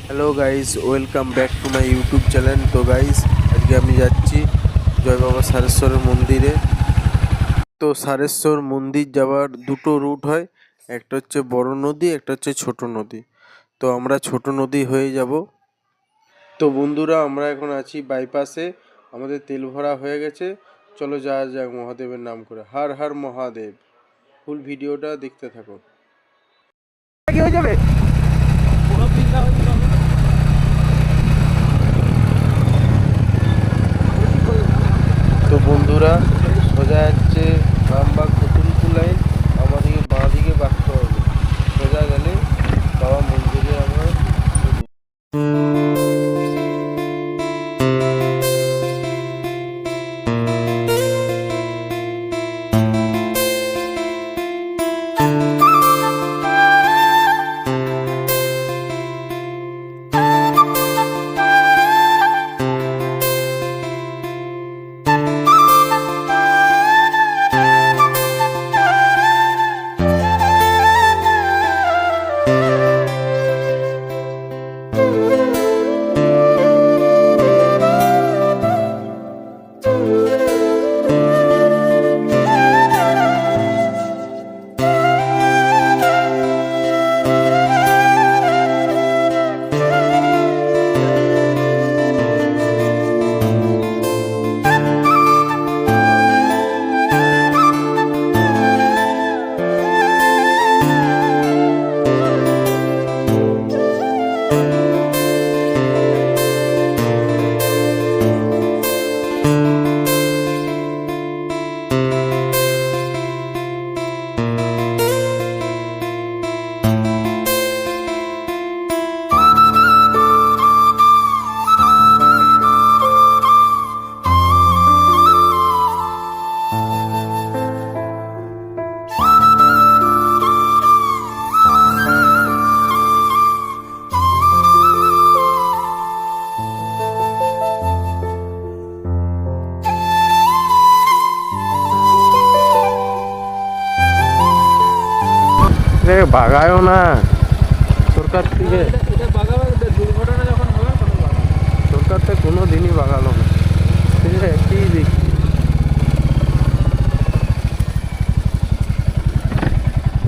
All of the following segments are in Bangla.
Hello guys, welcome back to my YouTube channel. তো গাইস, আজকে আমি যাচ্ছি জয় বাবা সারেশ্বরের মন্দিরে। তো সারেশ্বর মন্দির যাওয়ার দুটো রুট হয়, একটা হচ্ছে বড় নদী, একটা হচ্ছে ছোট নদী। তো আমরা ছোট নদী হয়ে যাব। তো বন্ধুরা, আমরা এখন আছি বাইপাসে, আমাদের তেল ভরা হয়ে গেছে। চলো যাওয়া যাক মহাদেবের নাম করে। হর হর মহাদেব। ফুল ভিডিওটা দেখতে থাকো। কি হয়ে যাবে? তো বন্ধুরা, সোজা যাচ্ছে রামবাগ কতুলপুর লাইন, আমাদেরকে বাঁ দিকে বাঁকতে হবে। সোজা গেলে বাবা মন্দিরে আমরা বাগায়ও না সরকার থেকে। দুর্ঘটনা যখন হবে তখন সরকার তো কোনো দিনই বাগালো না, একই দেখছি।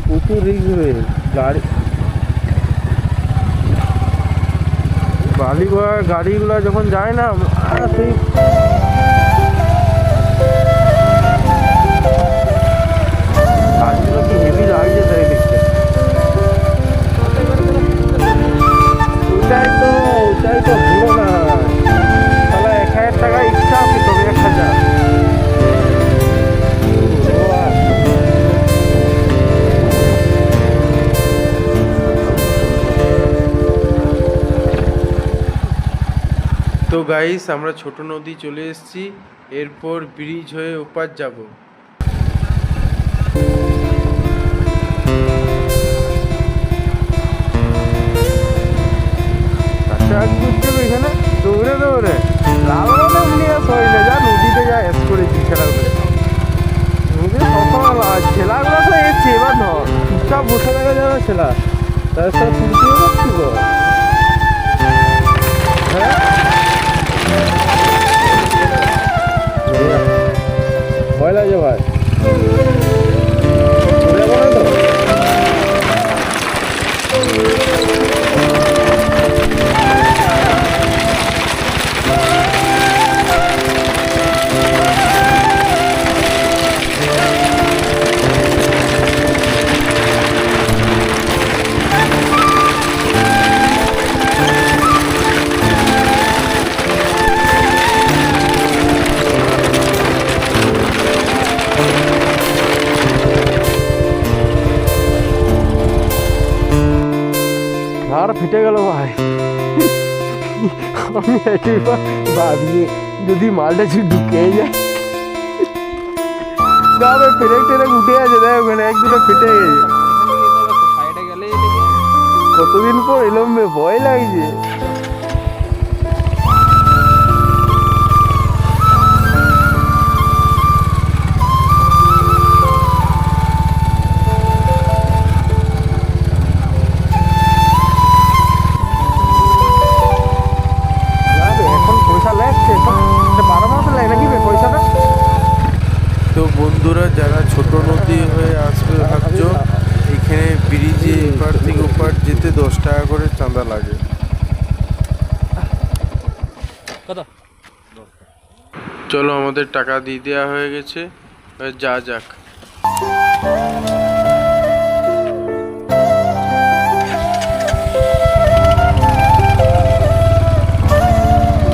প্রচুর রিস্ক রে, গাড়িগুলো যখন যায় না সেই গাছগুলো কি হেভি লাগছে তাই দেখতে। ওটাই তো হলো না, তাহলে 1000 টাকা ইচ্ছা আছে তবে 1000। তো গাইস, আমরা ছোট নদী চলে এসেছি, এরপর ব্রিজ হয়ে ওপার যাব। এখানে দৌড়ে দৌড়ে লাগানো নিয়ে শরীরে যা নদীতে যা এস করেছি ছেলাগুলো। নদীতে সবসময় ছেলাগুলো তো এসছে, এবার ধর চুপচাপ বসে দেখা যাবে ছেলা, তার সাথে ফুলতে পারছি তো। ভয় লাগে ভাই, আর ফেটে গেল ভাই। আমি একবার ভাবি যদি মালটা ঢুকে যায়, তবে ফেরেক টেরেক উঠে আছে, দেখ ওখানে এক দুটো ফেটে গেছে। সাইডে গেলে কতদিন পর এলাম, ভয় লাগছে। লাগে। কত? চলো আমাদের টাকা দিয়ে দেওয়া হয়ে গেছে, এবার যা যাক।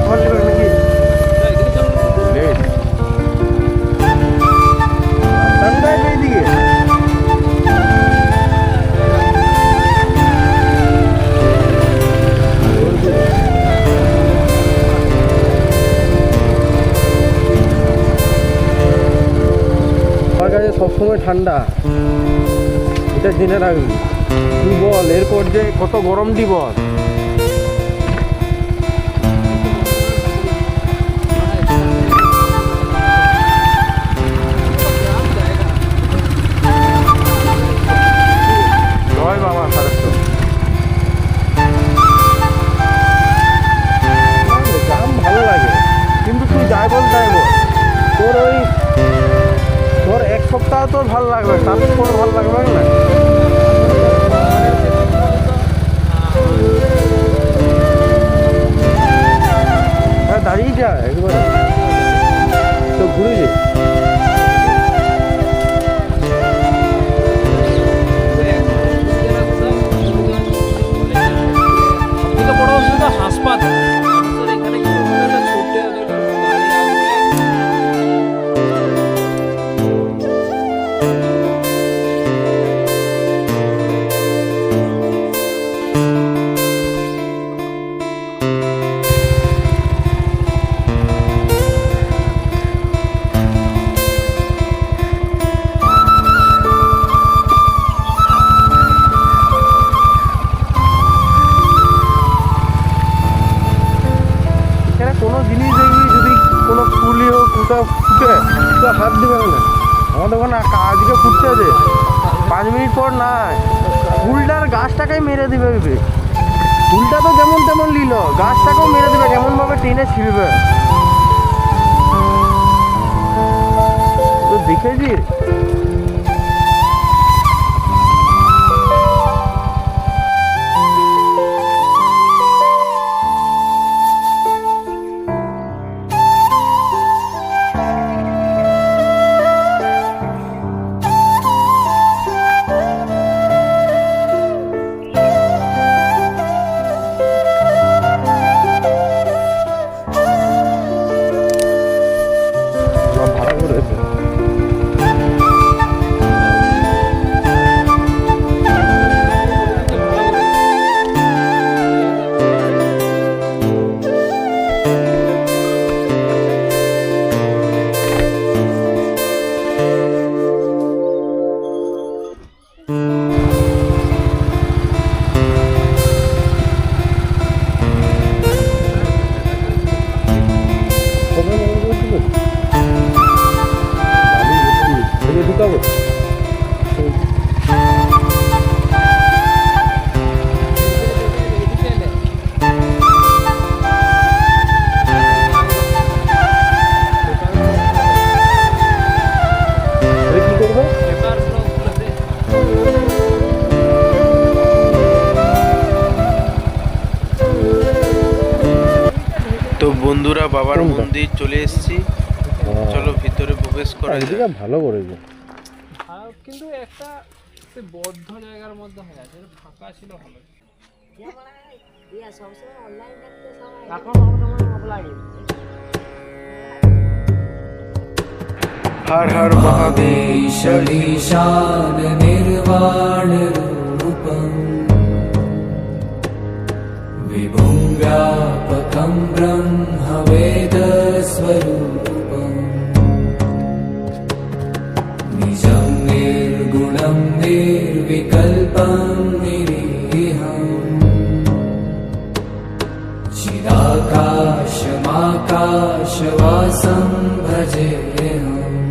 আমার নেবে নাকি? এদিকে চল। লেট। রাস্তা কোথায় এইদিকে? আমার কাছে সবসময় ঠান্ডা, এটা জেনে রাখবি। তুই বল এরপর যে কত গরমটি বল। জয় বাবা সারেশ্বর। গ্রাম ভালো লাগে, কিন্তু তুই যাই বল তাই বল, তোর এক সপ্তাহ তোর ভালো লাগবে, তারপর ভালো লাগবে না। হ্যাঁ দাঁড়িয়ে যা একবার, তো ঘুরে যে। সবথেকে বড় অসুবিধা হাসপাতাল। মানুষের এখানে কি করতে ছুটে ওদের বাড়ি আসবে। এখানে কোনো জিনিস দেখবি যদি কোনো ফুলি হোক কোথাও ফুটে তো হাত দিবে না। আমাদের ওখানে আজকে ফুটতে আছে, 5 মিনিট পর নাই, ফুলটার গাছটাকেই মেরে দিবে। ফুলটা তো যেমন তেমন নিল, গাছটাকেও মেরে দিবে, কেমনভাবে টেনে ছিঁড়বে। তো দেখেছি ভাড়া করেছে। ঢুকাবো কি করবো? তো বন্ধুরা বাবার কোনটা? মন্দির চলে এসেছি, চলো ভিতরে প্রবেশ করা এদিকে যায়। ভালো করেছে। কিন্তু একটা বদ্ধ জায়গার মধ্যে হয়ে আছে, ফাঁকা ছিল ভালো। हर हर महादेव। ईशान निर्वाण रूपम् विभुं व्यापकं ब्रह्म वेद स्वरूपम् निजं निर्गुणं निर्विकल्पं निरीहम् चिदाकाशमाकाशवासं भजेऽहम्